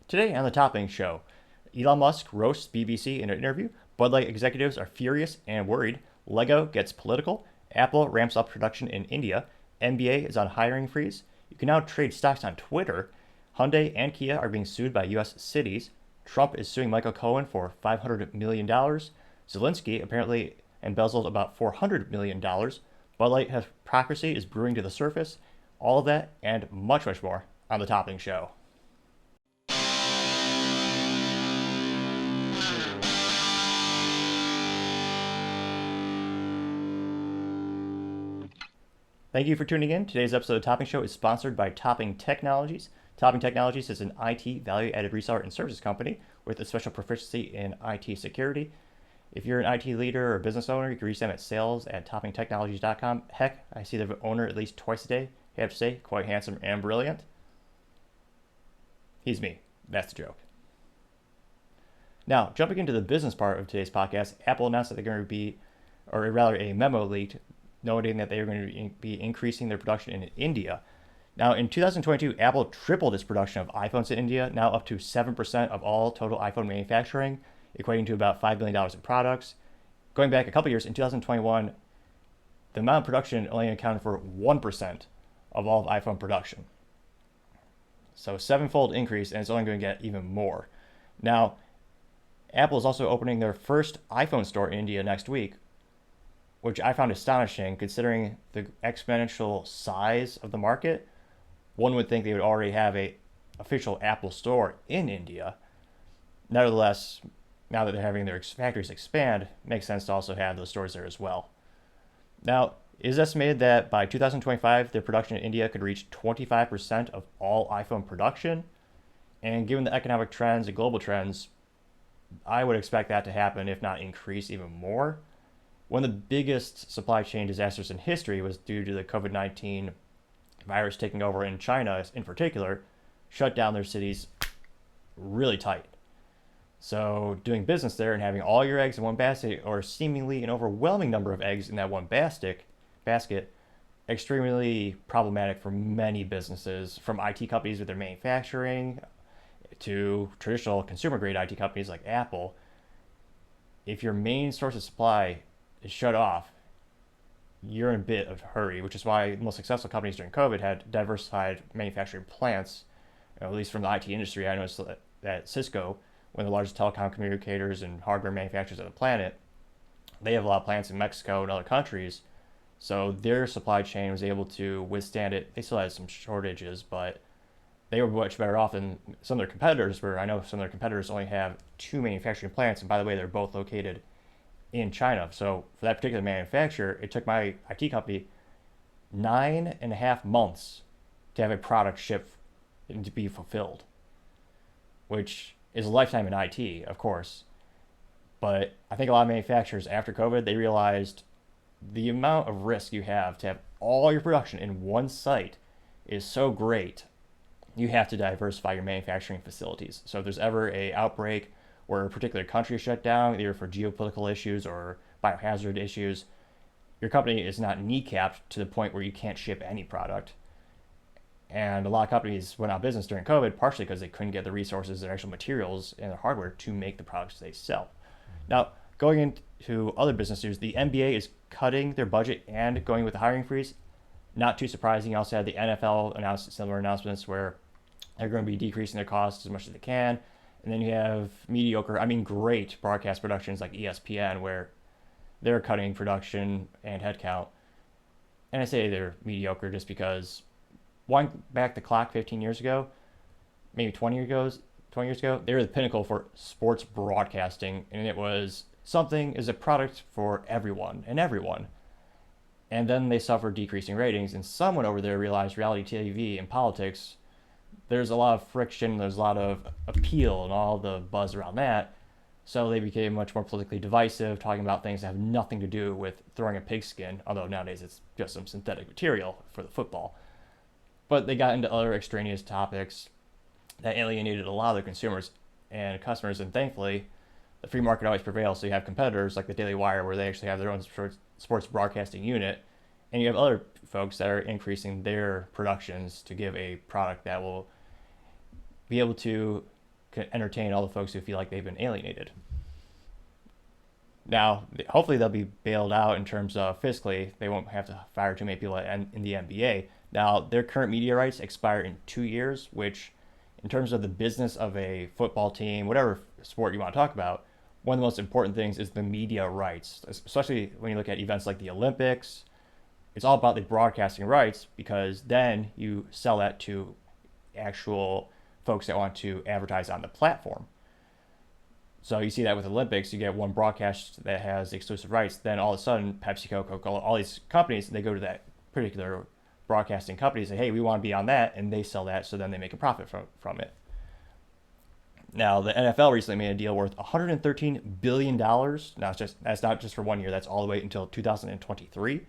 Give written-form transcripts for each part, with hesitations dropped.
Today on the Topping Show, Elon Musk roasts BBC in an interview, Bud Light executives are furious and worried, Lego gets political, Apple ramps up production in India, NBA is on hiring freeze, you can now trade stocks on Twitter, Hyundai and Kia are being sued by US cities, Trump is suing Michael Cohen for $500 million, Zelensky apparently embezzled about $400 million, Bud Light hypocrisy is brewing to the surface, all of that and much, much more on the Topping Show. Thank you for tuning in. Today's episode of Topping Show is sponsored by Topping Technologies. Topping Technologies is an IT value-added reseller and services company with a special proficiency in IT security. If you're an IT leader or business owner, you can reach them at sales@toppingtechnologies.com. Heck, I see the owner at least twice a day. I have to say, quite handsome and brilliant. He's me. That's the joke. Now, jumping into the business part of today's podcast, Apple announced that they're going to be, or rather a memo leaked, noting that they are going to be increasing their production in India. Now, in 2022, Apple tripled its production of iPhones in India, now up to 7% of all total iPhone manufacturing, equating to about $5 billion in products. Going back a couple years, in 2021, the amount of production only accounted for 1% of all of iPhone production. So, sevenfold increase, and it's only going to get even more. Now, Apple is also opening their first iPhone store in India next week, which I found astonishing considering the exponential size of the market. One would think they would already have a official Apple store in India. Nevertheless, now that they're having their factories expand, it makes sense to also have those stores there as well. Now, it is estimated that by 2025, their production in India could reach 25% of all iPhone production. And given the economic trends and global trends, I would expect that to happen, if not increase even more. One of the biggest supply chain disasters in history was due to the COVID-19 virus taking over in China, in particular, shut down their cities really tight. So doing business there and having all your eggs in one basket, or seemingly an overwhelming number of eggs in that one basket, extremely problematic for many businesses, from IT companies with their manufacturing to traditional consumer-grade IT companies like Apple. If your main source of supply is shut off, you're in a bit of a hurry, which is why the most successful companies during COVID had diversified manufacturing plants, at least from the IT industry. I noticed that Cisco, one of the largest telecom communicators and hardware manufacturers on the planet, they have a lot of plants in Mexico and other countries, so their supply chain was able to withstand it. They still had some shortages, but they were much better off than some of their competitors were. I know some of their competitors only have 2 manufacturing plants, and by the way, they're both located in China. So for that particular manufacturer, it took my IT company 9.5 months to have a product shipped and to be fulfilled, which is a lifetime in IT, of course. But I think a lot of manufacturers after COVID, they realized the amount of risk you have to have all your production in one site is so great. You have to diversify your manufacturing facilities. So if there's ever a outbreak where a particular country is shut down, either for geopolitical issues or biohazard issues, your company is not kneecapped to the point where you can't ship any product. And a lot of companies went out of business during COVID, partially because they couldn't get the resources, their actual materials, and their hardware to make the products they sell. Now, going into other business news, the NBA is cutting their budget and going with the hiring freeze. Not too surprising. You also had the NFL announce similar announcements where they're going to be decreasing their costs as much as they can. And then you have great broadcast productions like ESPN, where they're cutting production and headcount. And I say they're mediocre just because, one, back the clock 15 years ago, maybe 20 years ago, they were the pinnacle for sports broadcasting. And it was something as a product for everyone. And then they suffered decreasing ratings. And someone over there realized reality TV and politics, there's a lot of friction, there's a lot of appeal and all the buzz around that. So they became much more politically divisive, talking about things that have nothing to do with throwing a pigskin, although nowadays it's just some synthetic material for the football. But they got into other extraneous topics that alienated a lot of their consumers and customers, and thankfully, the free market always prevails, so you have competitors like the Daily Wire, where they actually have their own sports broadcasting unit, and you have other folks that are increasing their productions to give a product that will be able to entertain all the folks who feel like they've been alienated. Now, hopefully they'll be bailed out in terms of fiscally. They won't have to fire too many people in the NBA. Now, their current media rights expire in 2 years, which in terms of the business of a football team, whatever sport you want to talk about, one of the most important things is the media rights, especially when you look at events like the Olympics. It's all about the broadcasting rights, because then you sell that to actual folks that want to advertise on the platform. So you see that with Olympics, you get one broadcast that has exclusive rights. Then all of a sudden, PepsiCo, Coca-Cola, all these companies, they go to that particular broadcasting company and say, hey, we want to be on that, and they sell that, so then they make a profit from it. Now, the NFL recently made a deal worth $113 billion. Now, that's not just for 1 year, that's all the way until 2023.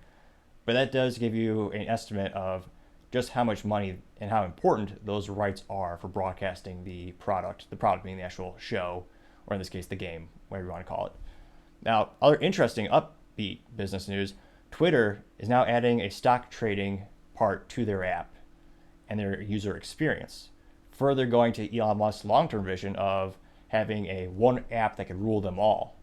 But that does give you an estimate of just how much money and how important those rights are for broadcasting the product being the actual show, or in this case, the game, whatever you want to call it. Now, other interesting upbeat business news, Twitter is now adding a stock trading part to their app and their user experience, further going to Elon Musk's long-term vision of having a one app that could rule them all.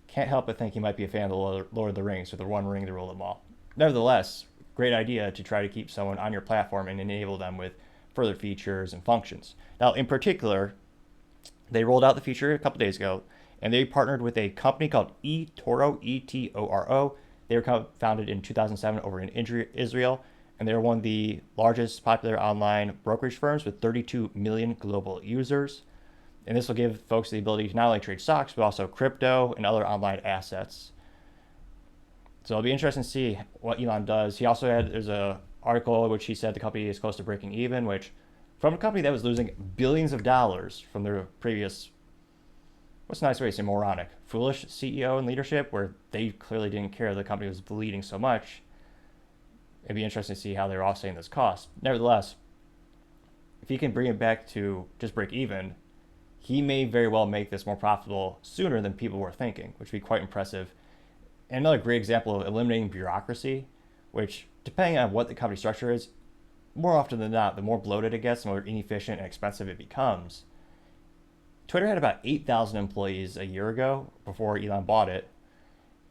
Can't help but think he might be a fan of the Lord of the Rings, with the one ring to rule them all. Nevertheless, great idea to try to keep someone on your platform and enable them with further features and functions. Now, in particular, they rolled out the feature a couple days ago, and they partnered with a company called eToro, E-T-O-R-O. They were founded in 2007 over in Israel, and they're one of the largest popular online brokerage firms with 32 million global users. And this will give folks the ability to not only trade stocks, but also crypto and other online assets. So it'll be interesting to see what Elon does. He also there's an article in which he said the company is close to breaking even, which from a company that was losing billions of dollars from their previous, what's a nice way to say moronic, foolish CEO and leadership, where they clearly didn't care the company was bleeding so much. It'd be interesting to see how they're offsetting this cost. Nevertheless, if he can bring it back to just break even, he may very well make this more profitable sooner than people were thinking, which would be quite impressive. And another great example of eliminating bureaucracy, which, depending on what the company structure is, more often than not, the more bloated it gets, the more inefficient and expensive it becomes. Twitter had about 8,000 employees a year ago before Elon bought it,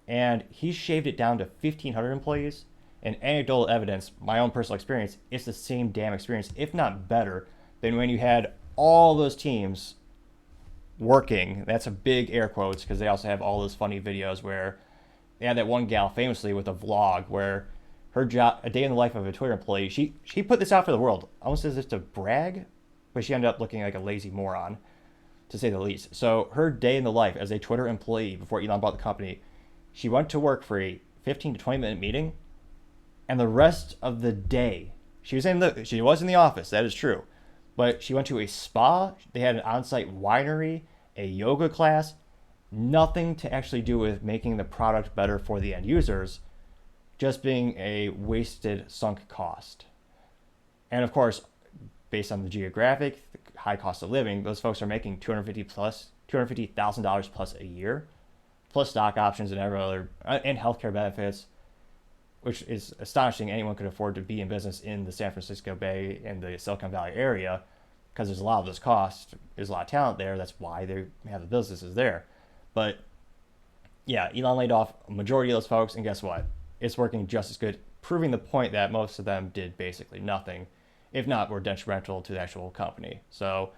and he shaved it down to 1,500 employees. And anecdotal evidence, my own personal experience, it's the same damn experience, if not better, than when you had all those teams working. That's a big air quotes, because they also have all those funny videos where they had that one gal famously with a vlog where her job, a day in the life of a Twitter employee, she put this out for the world, almost as if to brag, but she ended up looking like a lazy moron, to say the least. So her day in the life as a Twitter employee before Elon bought the company, she went to work for a 15 to 20 minute meeting, and the rest of the day, she was in the office, that is true, but she went to a spa, they had an on-site winery, a yoga class, nothing to actually do with making the product better for the end users, just being a wasted sunk cost. And of course, based on the geographic high cost of living, those folks are making $250,000 plus a year, plus stock options and every other, and healthcare benefits, which is astonishing. Anyone could afford to be in business in the San Francisco Bay and the Silicon Valley area, because there's a lot of those costs. There's a lot of talent there. That's why they have the businesses there. But yeah, Elon laid off a majority of those folks, and guess what? It's working just as good, proving the point that most of them did basically nothing, if not were detrimental to the actual company. So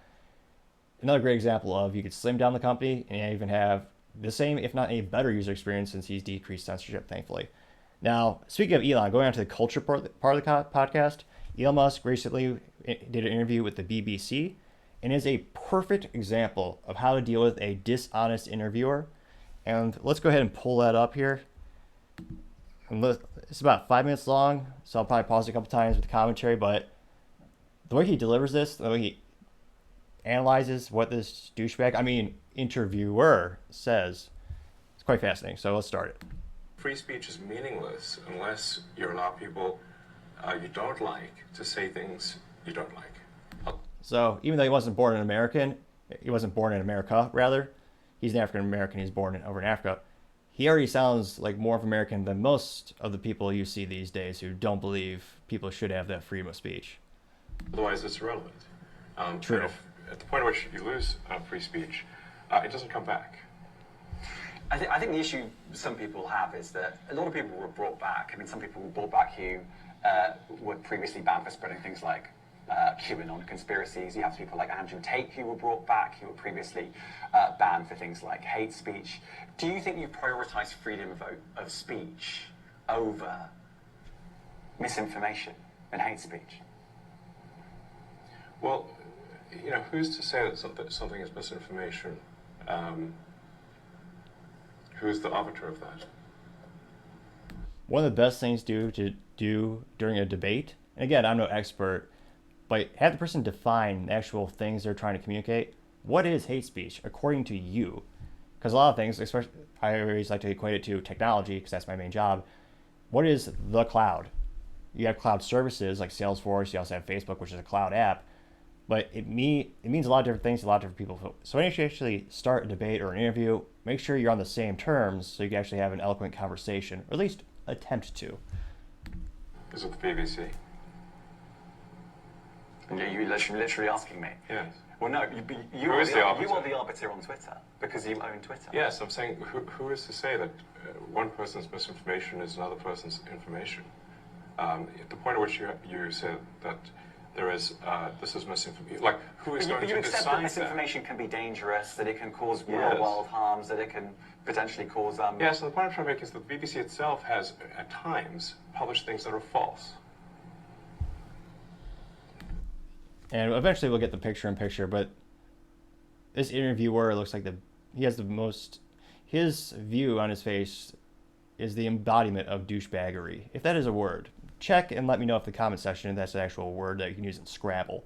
another great example of you could slim down the company and even have the same, if not a better user experience, since he's decreased censorship, thankfully. Now, speaking of Elon, going on to the culture part of the podcast, Elon Musk recently did an interview with the BBC, and is a perfect example of how to deal with a dishonest interviewer. And let's go ahead and pull that up here. And it's about 5 minutes long, so I'll probably pause it a couple times with the commentary, but the way he delivers this, the way he analyzes what this interviewer says, it's quite fascinating. So let's start it. Free speech is meaningless unless you allow people you don't like to say things you don't like. So even though he wasn't born in America, rather, he's an African American, he's born over in Africa, he already sounds like more of an American than most of the people you see these days who don't believe people should have that freedom of speech. Otherwise, it's irrelevant. True. at the point at which you lose free speech, it doesn't come back. I think the issue some people have is that a lot of people were brought back. I mean, some people were brought back who were previously banned for spreading things like QAnon conspiracies. You have people like Andrew Tate who were brought back, who were previously banned for things like hate speech. Do you think you prioritize freedom of speech over misinformation and hate speech? Well, who's to say that something is misinformation? Who's the arbiter of that? One of the best things to do during a debate, and again, I'm no expert, but have the person define the actual things they're trying to communicate. What is hate speech according to you? Because a lot of things, especially I always like to equate it to technology because that's my main job. What is the cloud? You have cloud services like Salesforce. You also have Facebook, which is a cloud app. But it means a lot of different things to a lot of different people. So when you actually start a debate or an interview, make sure you're on the same terms so you can actually have an eloquent conversation, or at least attempt to. Is it the BBC? You're literally asking me? Yes. Well, no, you are the arbiter on Twitter, because you own Twitter. Yes, I'm saying, who is to say that one person's misinformation is another person's information? At the point at which you said that there is, this is misinformation, like, who is going to decide that? You accept that misinformation can be dangerous, that it can cause real-world harms, that it can potentially cause... Yes, so the point I'm trying to make is that the BBC itself has, at times, published things that are false. And eventually we'll get the picture-in-picture, but this interviewer looks like he has the most... His view on his face is the embodiment of douchebaggery, if that is a word. Check and let me know if the comment section that's an actual word that you can use in Scrabble.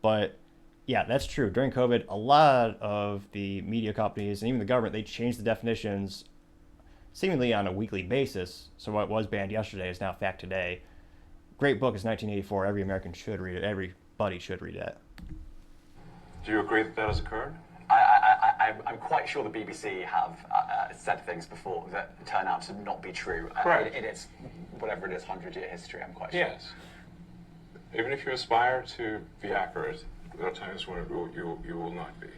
But yeah, that's true. During COVID, a lot of the media companies and even the government, they changed the definitions seemingly on a weekly basis. So what was banned yesterday is now fact today. Great book is 1984. Every American should read it. Everybody should read it. Do you agree that has occurred? I'm quite sure the BBC have said things before that turn out to not be true. Correct. In its, whatever it is, 100-year history, I'm quite sure. Yes. Even if you aspire to be accurate, there are times when you will not be.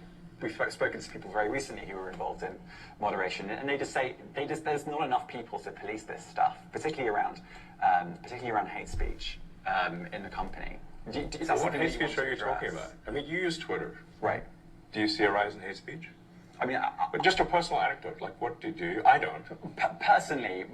We've spoken to people very recently who were involved in moderation, and they just say there's not enough people to police this stuff, particularly around hate speech in the company. What hate speech are you talking about? I mean, you use Twitter. Right. Do you see a rise in hate speech? I mean, but just a personal anecdote, like what do you? I don't. Personally,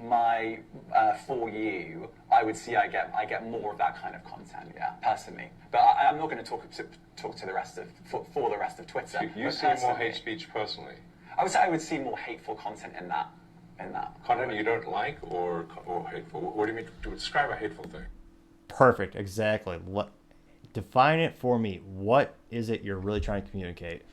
for you, I would see I get more of that kind of content, yeah, personally. But I'm not going to talk to the rest of for the rest of Twitter. So you see more hate speech personally? I would say I would see more hateful content in that. Content you don't like or hateful? What do you mean to describe a hateful thing? Perfect, exactly. Define it for me. What is it you're really trying to communicate?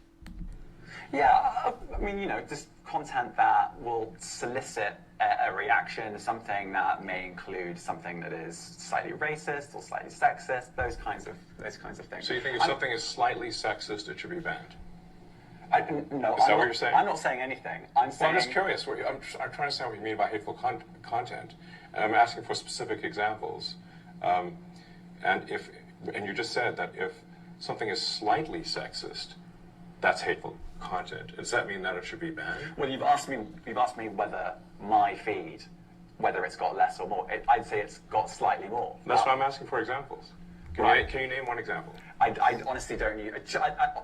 Yeah, I mean, just content that will solicit a reaction, something that may include something that is slightly racist or slightly sexist, those kinds of things. So you think if something is slightly sexist, it should be banned? No, is that what you're saying? I'm not saying anything. I'm just curious. I'm trying to understand what you mean by hateful content, and I'm asking for specific examples. And you just said that if something is slightly sexist, that's hateful content. Does that mean that it should be banned? Well, you've asked me whether my feed, whether it's got less or more. I'd say it's got slightly more. That's why I'm asking for examples. Can you name one example? I honestly don't use.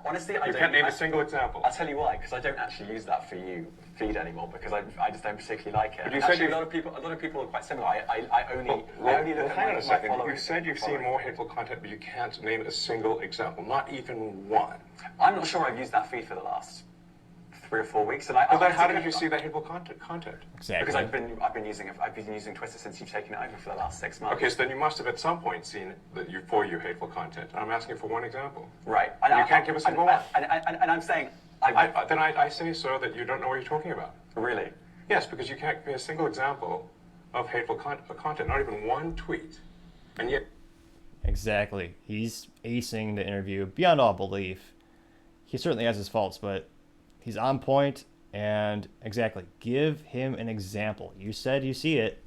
Honestly, I don't. You can't name a single example. I'll tell you why. Because I don't actually use that for you feed anymore. Because I just don't particularly like it. But you said actually, a lot of people are quite similar. I only look at hang on a second. followers. You said you've seen more hateful content, but you can't name a single example, not even one. I'm not sure I've used that feed for the last 3 or 4 weeks, and then how did you see that hateful content? Exactly. Because I've been using Twitter since you've taken it over for the last 6 months. Okay, so then you must have at some point seen that for you hateful content. I'm asking for one example. Right. And you can't give us a single one. And I'm saying then I say so that you don't know what you're talking about. Really? Yes, because you can't give me a single example of hateful content, not even one tweet, and yet. Exactly. He's acing the interview beyond all belief. He certainly has his faults, but he's on point, and exactly, give him an example. You said you see it.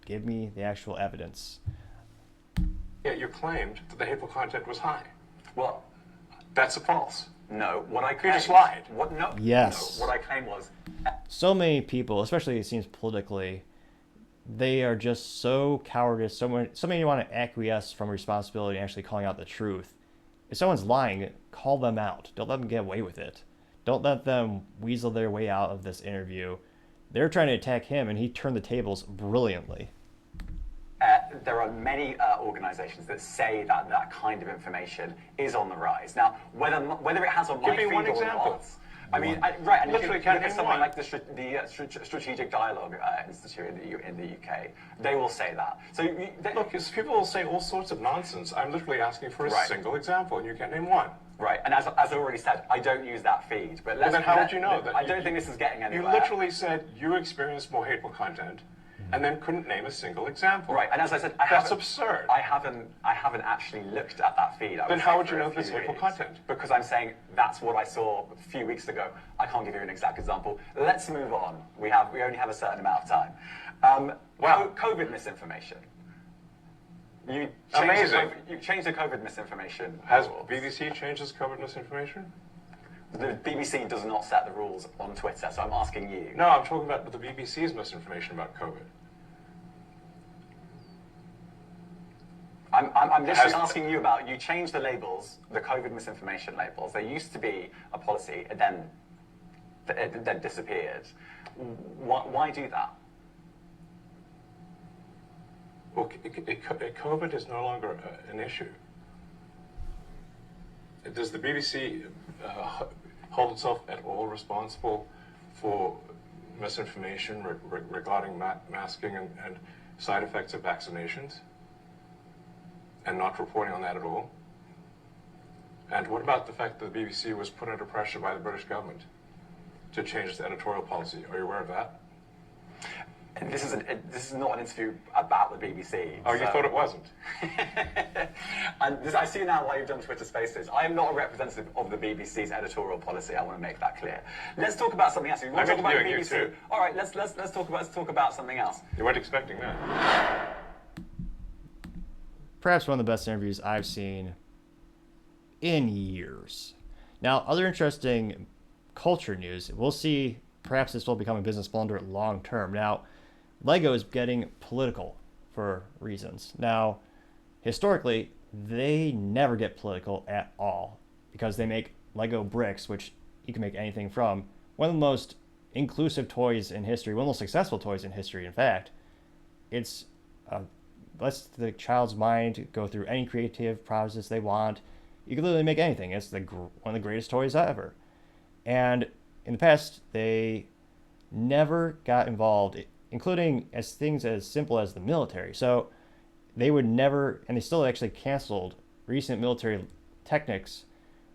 Give me the actual evidence. Yeah, you claimed that the hateful content was high. Well, That's a false. No, what I You claimed... just lied. What, no, Yes. no, what I claimed was... So many people, especially it seems politically, they are just so cowardice. So many want to acquiesce from responsibility and actually calling out the truth. If someone's lying, call them out. Don't let them get away with it. Don't let them weasel their way out of this interview. They're trying to attack him, and he turned the tables brilliantly. There are many organizations that say that that kind of information is on the rise. Now, whether it has on my Give me feed one or example. not, I mean, right, and Literally if you can't look at name something one. like the Strategic Dialogue Institute in the UK, they will say that. So Look, people will say all sorts of nonsense. I'm literally asking for a Right. single example, and you can't name one. right, and as I already said, I don't use that feed. But Well, then how would you know that? I don't think this is getting You anywhere. literally said you experienced more hateful content, and then couldn't name a single example. Right, and as I said, That's absurd. I haven't actually looked at that feed. Then how would you know this hateful content? Because I'm saying that's what I saw a few weeks ago. I can't give you an exact example. Let's move on. We only have a certain amount of time. Wow. COVID misinformation. You Amazing. You changed the COVID misinformation Has rules. BBC changed its COVID misinformation? The BBC does not set the rules on Twitter, so I'm asking you. No, I'm talking about the BBC's misinformation about COVID. I'm literally asking you about, you changed the labels, the COVID misinformation labels. There used to be a policy, and then it then disappeared. Why do that? Well, COVID is no longer an issue. Does the BBC hold itself at all responsible for misinformation regarding masking and side effects of vaccinations? And not reporting on that at all? And what about the fact that the BBC was put under pressure by the British government to change its editorial policy? Are you aware of that? This is not an interview about the BBC. Oh, you thought it wasn't? And I see now why you've done Twitter Spaces. I am not a representative of the BBC's editorial policy. I want to make that clear. Let's talk about something else. You want to I'm talk about the interviewing you BBC? too. All right, let's talk about something else. You weren't expecting that. Perhaps one of the best interviews I've seen in years. Now, other interesting culture news. We'll see. Perhaps this will become a business blunder long term. Now, Lego is getting political for reasons. Now, historically, they never get political at all because they make Lego bricks, which you can make anything from. One of the most inclusive toys in history, one of the most successful toys in history, in fact. It's lets the child's mind go through any creative process they want. You can literally make anything. It's one of the greatest toys ever. And in the past, they never got involved, including as things as simple as the military. So they would never, and they still actually canceled recent military techniques.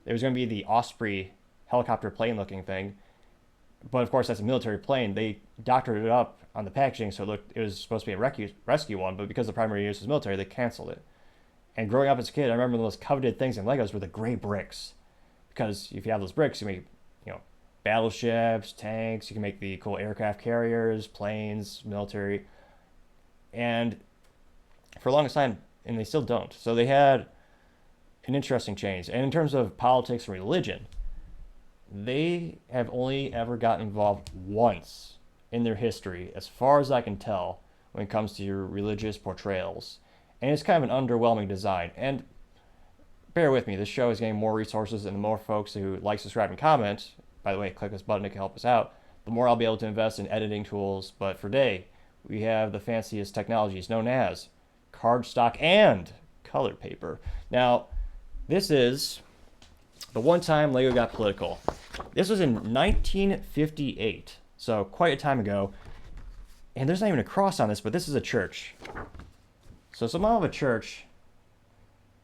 There was going to be the Osprey helicopter plane looking thing. But of course, that's a military plane. They doctored it up on the packaging, so it was supposed to be a rescue one, but because the primary use was military, they canceled it. And growing up as a kid, I remember the most coveted things in Legos were the gray bricks. Because if you have those bricks, you make, battleships, tanks, you can make the cool aircraft carriers, planes, military. And for a long time, and they still don't. So they had an interesting change. And in terms of politics and religion, they have only ever gotten involved once in their history, as far as I can tell, when it comes to your religious portrayals. And it's kind of an underwhelming design. And bear with me, this show is getting more resources, and the more folks who like, subscribe, and comment, by the way, click this button to help us out, the more I'll be able to invest in editing tools. But for today, we have the fanciest technologies known as cardstock and colored paper. Now, this is the one time Lego got political. This was in 1958, so quite a time ago. And there's not even a cross on this, but this is a church. So some of a church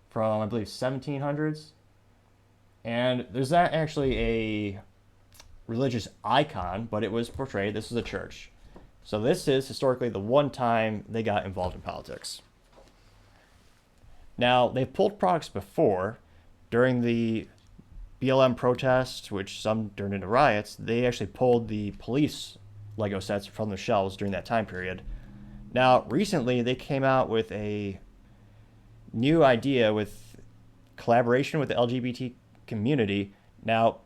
from, I believe, 1700s. And there's not actually a religious icon, but it was portrayed. This is a church. So this is historically the one time they got involved in politics. Now, they've pulled products before. During the BLM protests, which some turned into riots, they actually pulled the police Lego sets from the shelves during that time period. Now, recently, they came out with a new idea with collaboration with the LGBT community. Now,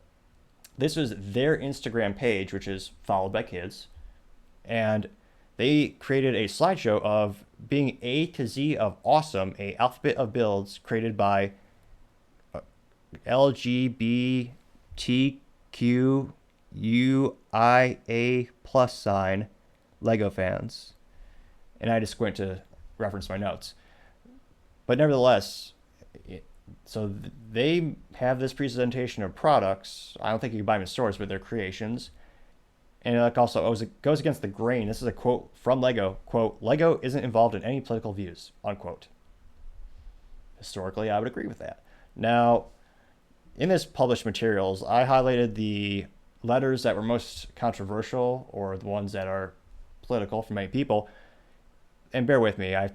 this was their Instagram page, which is followed by kids, and they created a slideshow of being A to Z of awesome, a alphabet of builds created by LGBTQUIA plus sign Lego fans. And I had to squint to reference my notes. But nevertheless, so they have this presentation of products. I don't think you can buy them in stores, but they're creations. And it also goes against the grain. This is a quote from Lego. Quote, Lego isn't involved in any political views, unquote. Historically, I would agree with that. Now, in this published materials, I highlighted the letters that were most controversial or the ones that are political for many people. And bear with me, a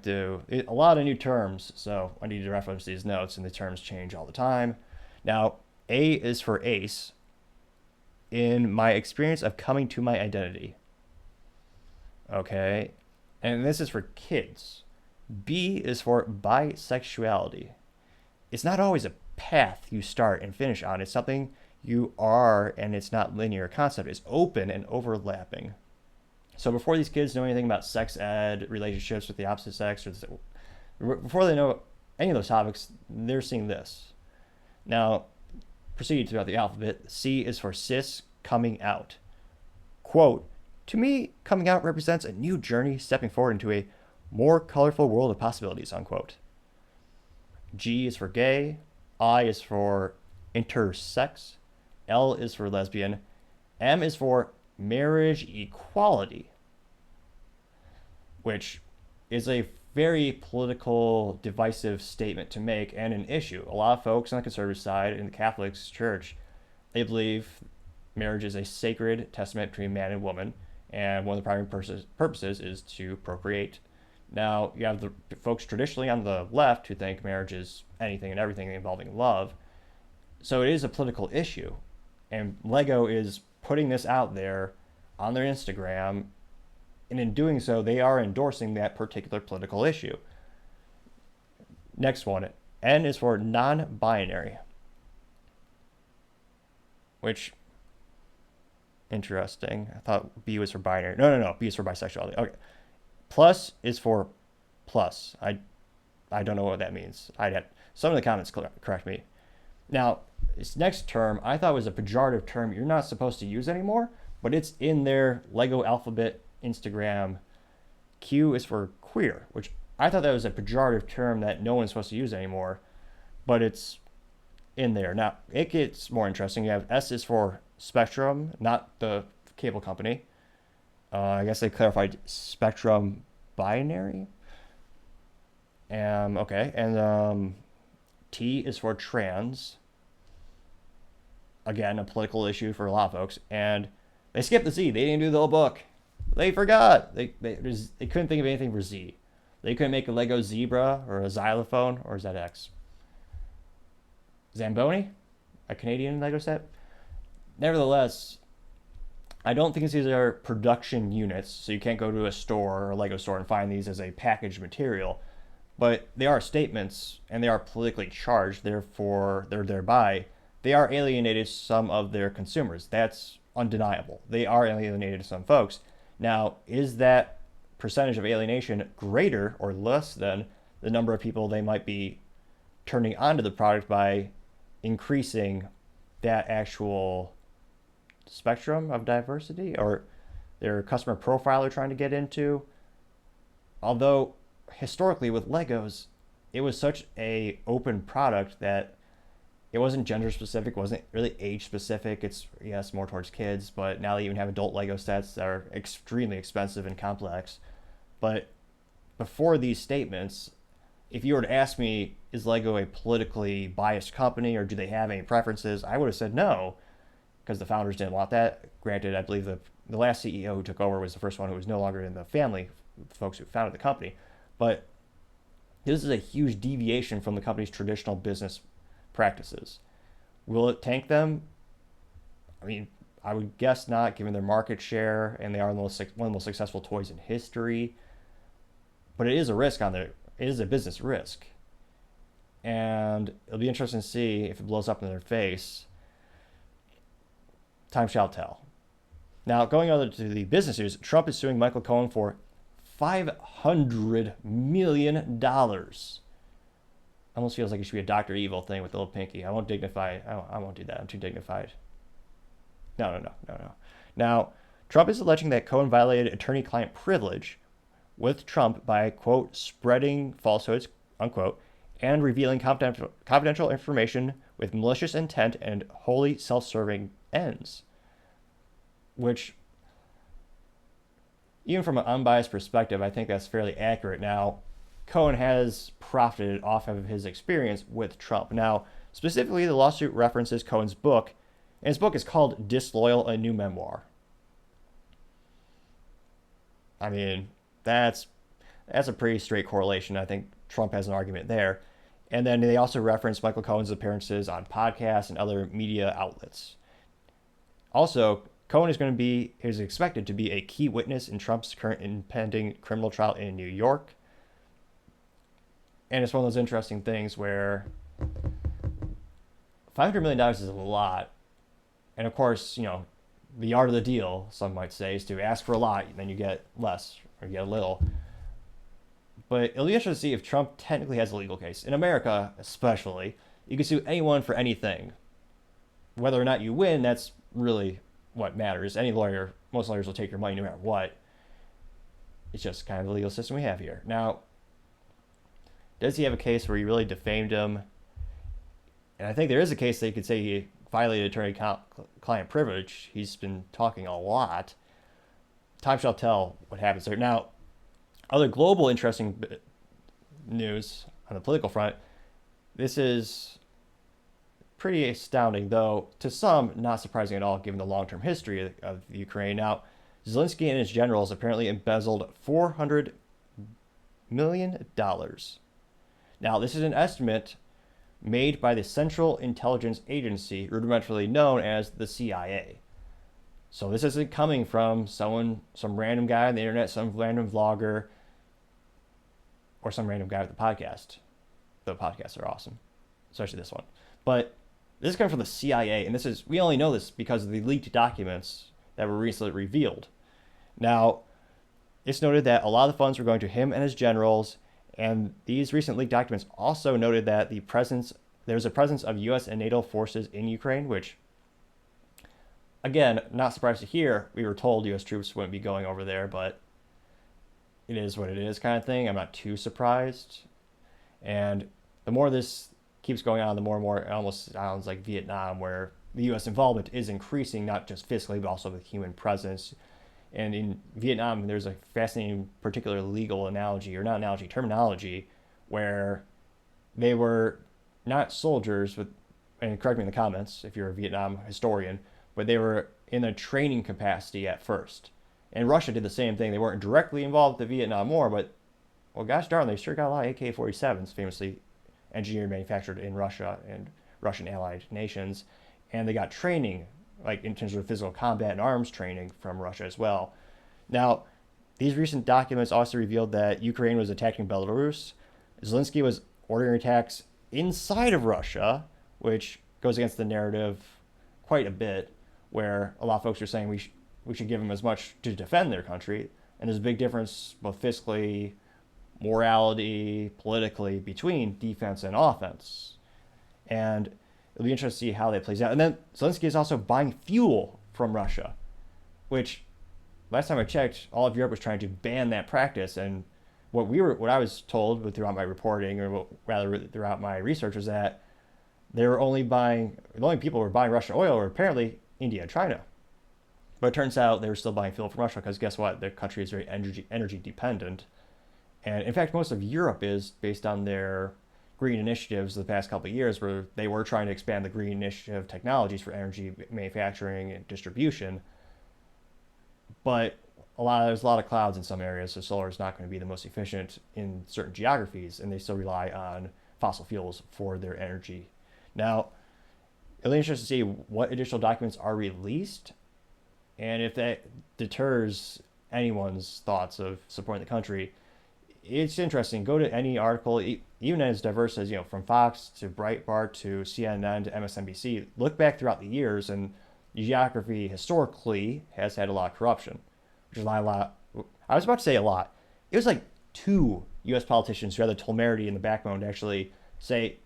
lot of new terms, so I need to reference these notes, and the terms change all the time. Now, A is for ace. In my experience of coming to my identity. Okay, and this is for kids. B is for bisexuality. It's not always a path you start and finish on. It's something you are, and it's not linear concept. It's open and overlapping. So before these kids know anything about sex ed, relationships with the opposite sex, or before they know any of those topics, they're seeing this. Now, proceed throughout the alphabet. C is for cis, coming out. Quote, to me, coming out represents a new journey stepping forward into a more colorful world of possibilities, unquote. G is for gay. I is for intersex. L is for lesbian. M is for marriage equality, which is a very political, divisive statement to make and an issue. A lot of folks on the conservative side in the Catholic Church, they believe marriage is a sacred testament between man and woman, and one of the primary purposes is to procreate. Now, you have the folks traditionally on the left who think marriage is anything and everything involving love. So it is a political issue, and Lego is putting this out there on their Instagram, and in doing so, they are endorsing that particular political issue. Next one, N is for non-binary, which, interesting. I thought B was for binary. No, B is for bisexuality. Okay. Plus is for plus. I don't know what that means. Some of the comments correct me. Now, this next term I thought was a pejorative term you're not supposed to use anymore, but it's in their Lego alphabet Instagram. Q is for queer, which I thought that was a pejorative term that no one's supposed to use anymore, but it's in there. Now, it gets more interesting. You have S is for Spectrum, not the cable company. I guess they clarified Spectrum binary. Okay, and T is for trans. Again, a political issue for a lot of folks. And they skipped the Z. They didn't do the whole book. They forgot. They couldn't think of anything for Z. They couldn't make a Lego zebra or a xylophone, or is that X? Zamboni? A Canadian Lego set? Nevertheless, I don't think these are production units, so you can't go to a store or a Lego store and find these as a packaged material. But they are statements, and they are politically charged, thereby they are alienated some of their consumers. That's undeniable. They are alienated some folks. Now, is that percentage of alienation greater or less than the number of people they might be turning onto the product by increasing that actual spectrum of diversity or their customer profile they're trying to get into? Although historically with Legos, it was such a open product that it wasn't gender specific, wasn't really age specific. It's, yes, more towards kids, but now they even have adult Lego sets that are extremely expensive and complex. But before these statements, if you were to ask me, is Lego a politically biased company or do they have any preferences? I would have said no, because the founders didn't want that. Granted, I believe the last CEO who took over was the first one who was no longer in the family, the folks who founded the company. But this is a huge deviation from the company's traditional business practices. Will it tank them? I mean, I would guess not, given their market share, and they are one of the most successful toys in history. But it is a risk it is a business risk. and it'll be interesting to see if it blows up in their face. Time shall tell. Now, going on to the business news, Trump is suing Michael Cohen for $500 million. Almost feels like it should be a Dr. Evil thing with the little pinky. I won't dignify. I won't do that. I'm too dignified. No. Now, Trump is alleging that Cohen violated attorney-client privilege with Trump by, quote, spreading falsehoods, unquote, and revealing confidential information with malicious intent and wholly self-serving ends. Which, even from an unbiased perspective, I think that's fairly accurate. Now, Cohen has profited off of his experience with Trump. Now, specifically, the lawsuit references Cohen's book, and his book is called Disloyal, a New Memoir. I mean, that's a pretty straight correlation. I think Trump has an argument there. And then they also reference Michael Cohen's appearances on podcasts and other media outlets. Also, Cohen is expected to be a key witness in Trump's current impending criminal trial in New York. And it's one of those interesting things where $500 million is a lot. And of course, the art of the deal, some might say, is to ask for a lot, and then you get less, or you get a little. But it'll be interesting to see if Trump technically has a legal case. In America, especially, you can sue anyone for anything. Whether or not you win, that's really what matters. Most lawyers will take your money no matter what. It's just kind of the legal system we have here. Now, does he have a case where he really defamed him? And I think there is a case that you could say he violated attorney-client privilege. He's been talking a lot. Time shall tell what happens there. Now, other global interesting news on the political front. This is pretty astounding, though to some not surprising at all, given the long-term history of Ukraine. Now, Zelensky and his generals apparently embezzled $400 million. Now, this is an estimate made by the Central Intelligence Agency, rudimentarily known as the CIA. So this isn't coming from some random guy on the internet, some random vlogger, or some random guy with a podcast. The podcasts are awesome, especially this one. But this is coming from the CIA, and we only know this because of the leaked documents that were recently revealed. Now, it's noted that a lot of the funds were going to him and his generals, and these recent leaked documents also noted that there's a presence of U.S. and NATO forces in Ukraine, which, again, not surprised to hear. We were told U.S. troops wouldn't be going over there, but it is what it is kind of thing. I'm not too surprised. And the more this keeps going on, the more and more it almost sounds like Vietnam, where the U.S. involvement is increasing, not just physically, but also with human presence. And in Vietnam, there's a fascinating particular legal terminology, where they were not soldiers, and correct me in the comments if you're a Vietnam historian, but they were in a training capacity at first. And Russia did the same thing. They weren't directly involved with the Vietnam War, but, well, gosh darn, they sure got a lot of AK-47s, famously engineered, manufactured in Russia and Russian allied nations. And they got training, like in terms of physical combat and arms training, from Russia as well. Now, these recent documents also revealed that Ukraine was attacking Belarus. Zelensky was ordering attacks inside of Russia, which goes against the narrative quite a bit, where a lot of folks are saying we should give them as much to defend their country. And there's a big difference, both fiscally, morality, politically, between defense and offense. And it'll be interesting to see how that plays out. And then Zelensky is also buying fuel from Russia, which last time I checked, all of Europe was trying to ban that practice. And what I was told throughout my reporting, or rather throughout my research, was that the only people who were buying Russian oil were apparently India and China. But it turns out they were still buying fuel from Russia because guess what? Their country is very energy dependent. And in fact, most of Europe is based on their green initiatives the past couple of years, where they were trying to expand the green initiative technologies for energy manufacturing and distribution. But there's a lot of clouds in some areas, so solar is not going to be the most efficient in certain geographies, and they still rely on fossil fuels for their energy. Now, it'll be interesting to see what additional documents are released, and if that deters anyone's thoughts of supporting the country. it's interesting. Go to any article, even as diverse as, from Fox to Breitbart to CNN to MSNBC. Look back throughout the years, and geography historically has had a lot of corruption, which is a lot. I was about to say a lot. It was like 2 U.S. politicians who had the temerity and the backbone to actually say,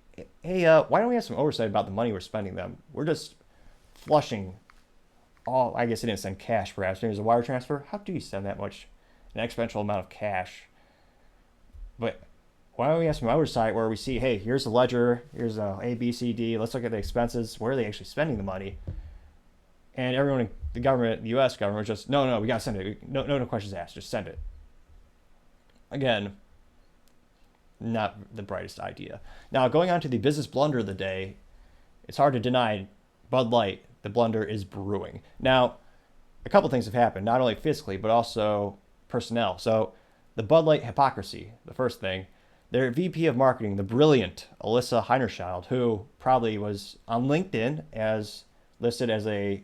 "Hey, why don't we have some oversight about the money we're spending them? We're just flushing all." I guess they didn't send cash, perhaps. Maybe it was a wire transfer. How do you send that much, an exponential amount of cash? But why don't we have some oversight where we see, hey, here's a ledger, here's A, B, C, D. Let's look at the expenses. Where are they actually spending the money? And everyone in the government, the U.S. government, was just, no, we got to send it. No questions asked. Just send it. Again, not the brightest idea. Now, going on to the business blunder of the day, it's hard to deny Bud Light, the blunder is brewing. Now, a couple things have happened, not only physically, but also personnel. So, the Bud Light hypocrisy, the first thing, their VP of marketing, the brilliant Alyssa Heinerscheid, who probably was on LinkedIn as listed as a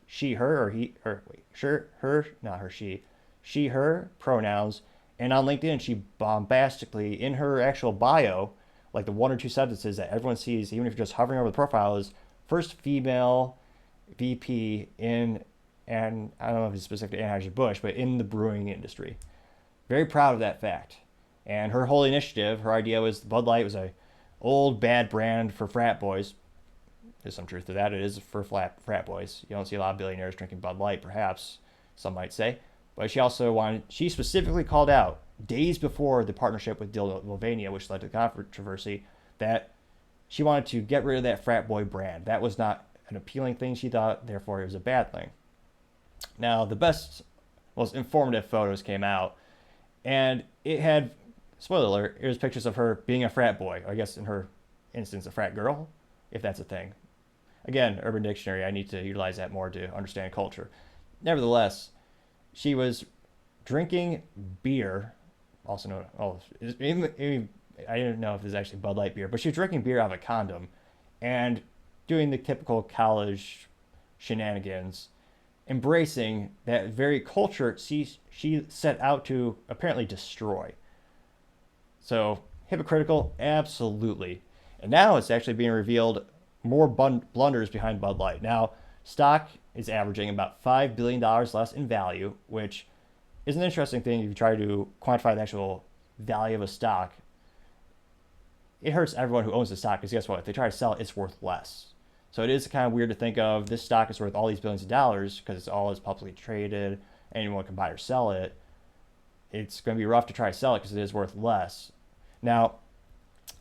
she, her, or he, or wait, sure, her, not her, she, her pronouns. And on LinkedIn, she bombastically, in her actual bio, like the 1 or 2 sentences that everyone sees, even if you're just hovering over the profile, is first female VP in, and I don't know if it's specific to Anheuser-Busch, but in the brewing industry. Very proud of that fact. And her whole initiative, her idea was Bud Light was a old bad brand for frat boys. There's some truth to that. It is for frat boys. You don't see a lot of billionaires drinking Bud Light, perhaps, some might say. But she specifically called out days before the partnership with Dylan Mulvaney, which led to controversy, that she wanted to get rid of that frat boy brand. That was not an appealing thing, she thought, therefore it was a bad thing. Now, the most informative photos came out, and it had, spoiler alert, it was pictures of her being a frat boy. I guess in her instance, a frat girl, if that's a thing. Again, Urban Dictionary, I need to utilize that more to understand culture. Nevertheless, she was drinking beer, also known, I didn't know if this is actually Bud Light beer, but she was drinking beer out of a condom and doing the typical college shenanigans, embracing that very culture she set out to apparently destroy. So, hypocritical? Absolutely. And now it's actually being revealed more blunders behind Bud Light. Now, stock is averaging about $5 billion less in value, which is an interesting thing if you try to quantify the actual value of a stock. It hurts everyone who owns the stock because guess what? If they try to sell it, it's worth less. So it is kind of weird to think of this stock is worth all these billions of dollars because it's all is publicly traded. Anyone can buy or sell it. It's going to be rough to try to sell it because it is worth less. Now,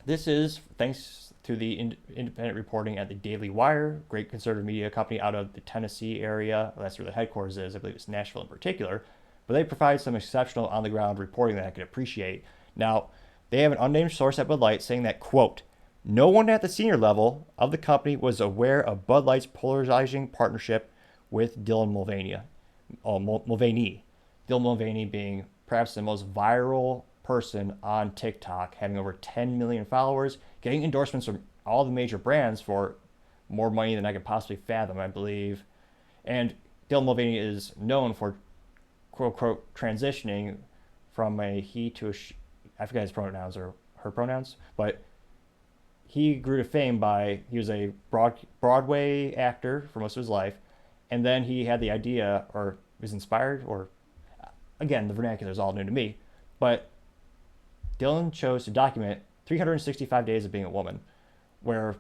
this is thanks to the independent reporting at the Daily Wire, great conservative media company out of the Tennessee area. Well, that's where the headquarters is. I believe it's Nashville in particular. But they provide some exceptional on-the-ground reporting that I could appreciate. Now, they have an unnamed source at Bud Light saying that, quote, no one at the senior level of the company was aware of Bud Light's polarizing partnership with Dylan Mulvaney. Dylan Mulvaney being perhaps the most viral person on TikTok, having over 10 million followers, getting endorsements from all the major brands for more money than I could possibly fathom, I believe. And Dylan Mulvaney is known for, quote unquote, transitioning from a he to a she. I forget his pronouns or her pronouns, but he grew to fame he was a Broadway actor for most of his life, and then he had the idea, or was inspired, or again, the vernacular is all new to me, but Dylan chose to document 365 days of being a woman, where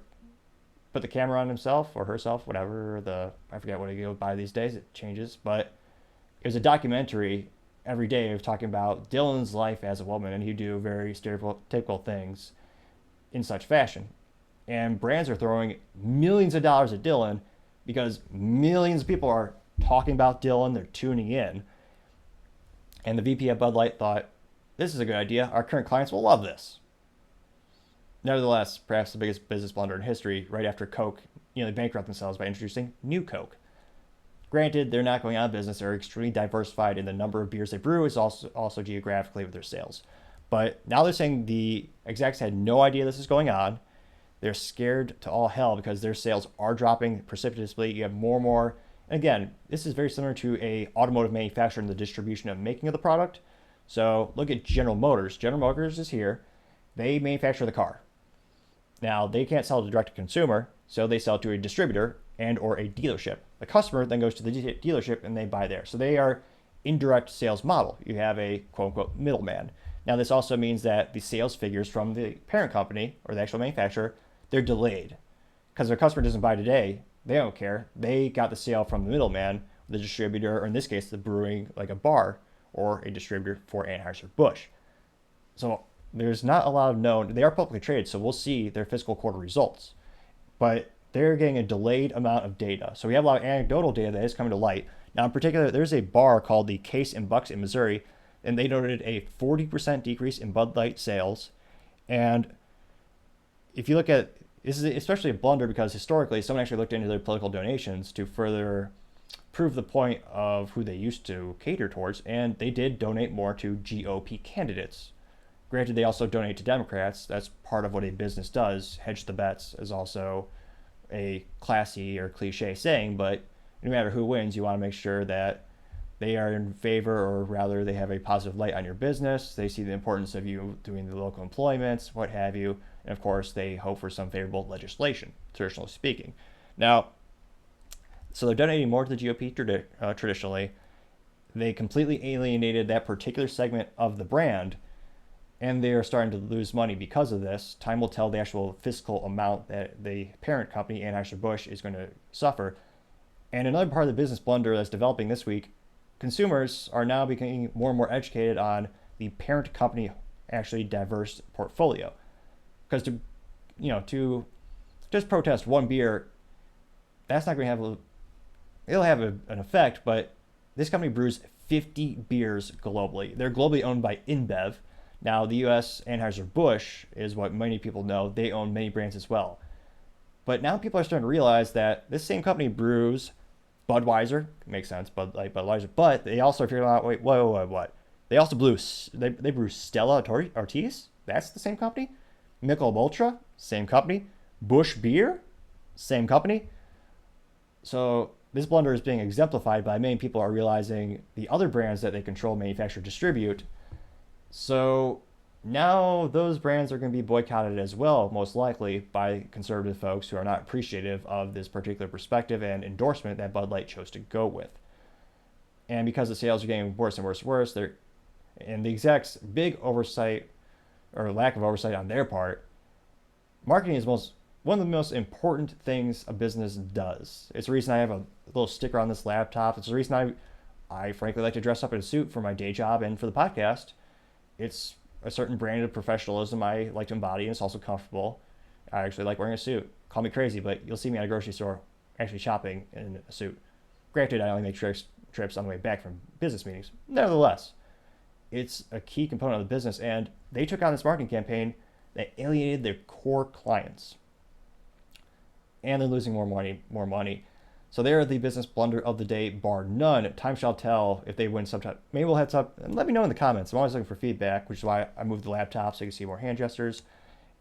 put the camera on himself or herself, whatever, I forget what he goes by these days, it changes, but it was a documentary every day of talking about Dylan's life as a woman, and he'd do very stereotypical things in such fashion. And brands are throwing millions of dollars at Dylan because millions of people are talking about Dylan, they're tuning in. And the VP at Bud Light thought, this is a good idea, our current clients will love this. Nevertheless, perhaps the biggest business blunder in history, right after Coke nearly bankrupt themselves by introducing New Coke. Granted, they're not going out of business, they're extremely diversified in the number of beers they brew, is also geographically with their sales. But now they're saying the execs had no idea this is going on. They're scared to all hell because their sales are dropping precipitously. You have more and more. And again, this is very similar to a automotive manufacturer in the distribution of making of the product. So look at General Motors. General Motors is here. They manufacture the car. Now, they can't sell to direct to consumer, so they sell to a distributor and or a dealership. The customer then goes to the dealership and they buy there. So they are indirect sales model. You have a quote unquote middleman. Now, this also means that the sales figures from the parent company or the actual manufacturer, they're delayed. Because their customer doesn't buy today, they don't care. They got the sale from the middleman, the distributor, or in this case, the brewing, like a bar or a distributor for Anheuser-Busch. So there's not a lot of known. They are publicly traded, so we'll see their fiscal quarter results. But they're getting a delayed amount of data. So we have a lot of anecdotal data that is coming to light. Now, in particular, there's a bar called the Case and Bucks in Missouri, and they noted a 40% decrease in Bud Light sales. And if you look at, this is especially a blunder because historically someone actually looked into their political donations to further prove the point of who they used to cater towards, and they did donate more to GOP candidates. Granted, they also donate to Democrats. That's part of what a business does. Hedge the bets is also a classy or cliche saying, but no matter who wins, you want to make sure that they are in favor, or rather they have a positive light on your business. They see the importance of you doing the local employments, what have you. And of course, they hope for some favorable legislation, traditionally speaking. Now, so they're donating more to the GOP traditionally. They completely alienated that particular segment of the brand, and they are starting to lose money because of this. Time will tell the actual fiscal amount that the parent company, Anheuser-Busch, is going to suffer. And another part of the business blunder that's developing this week, consumers are now becoming more and more educated on the parent company actually diverse portfolio. Because to just protest one beer, that's not going to have it'll have an effect, but this company brews 50 beers globally. They're globally owned by InBev. Now, the U.S. Anheuser-Busch is what many people know. They own many brands as well. But now people are starting to realize that this same company brews Budweiser, makes sense, Budweiser, but they also figured out, wait, what? They also they brew Stella Artois, that's the same company. Michelob Ultra, same company. Busch Beer, same company. So this blunder is being exemplified by many people are realizing the other brands that they control, manufacture, distribute. So now those brands are going to be boycotted as well, most likely, by conservative folks who are not appreciative of this particular perspective and endorsement that Bud Light chose to go with. And because the sales are getting worse and worse, and the execs' big oversight or lack of oversight on their part, marketing is one of the most important things a business does. It's the reason I have a little sticker on this laptop. It's the reason I frankly like to dress up in a suit for my day job and for the podcast. It's a certain brand of professionalism I like to embody, and it's also comfortable. I actually like wearing a suit. Call me crazy, but you'll see me at a grocery store actually shopping in a suit. Granted, I only make trips on the way back from business meetings. Nevertheless, it's a key component of the business, and they took on this marketing campaign that alienated their core clients. And they're losing more money. So they're the business blunder of the day, bar none. Time shall tell if they win sometime. Maybe we'll heads up and let me know in the comments. I'm always looking for feedback, which is why I moved the laptop so you can see more hand gestures.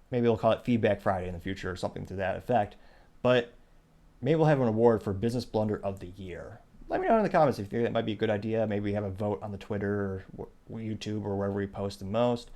Maybe we'll call it Feedback Friday in the future or something to that effect. But maybe we'll have an award for business blunder of the year. Let me know in the comments if you think that might be a good idea. Maybe we have a vote on the Twitter or YouTube or wherever we post the most.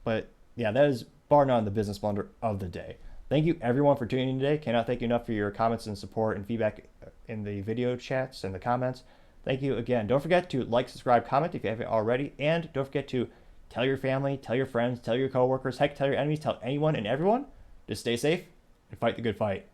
But yeah, that is bar none the business blunder of the day. Thank you everyone for tuning in today. Cannot thank you enough for your comments and support and feedback in the video chats and the comments. Thank you again. Don't forget to like, subscribe, comment if you haven't already. And don't forget to tell your family, tell your friends, tell your coworkers, heck, tell your enemies, tell anyone and everyone to stay safe and fight the good fight.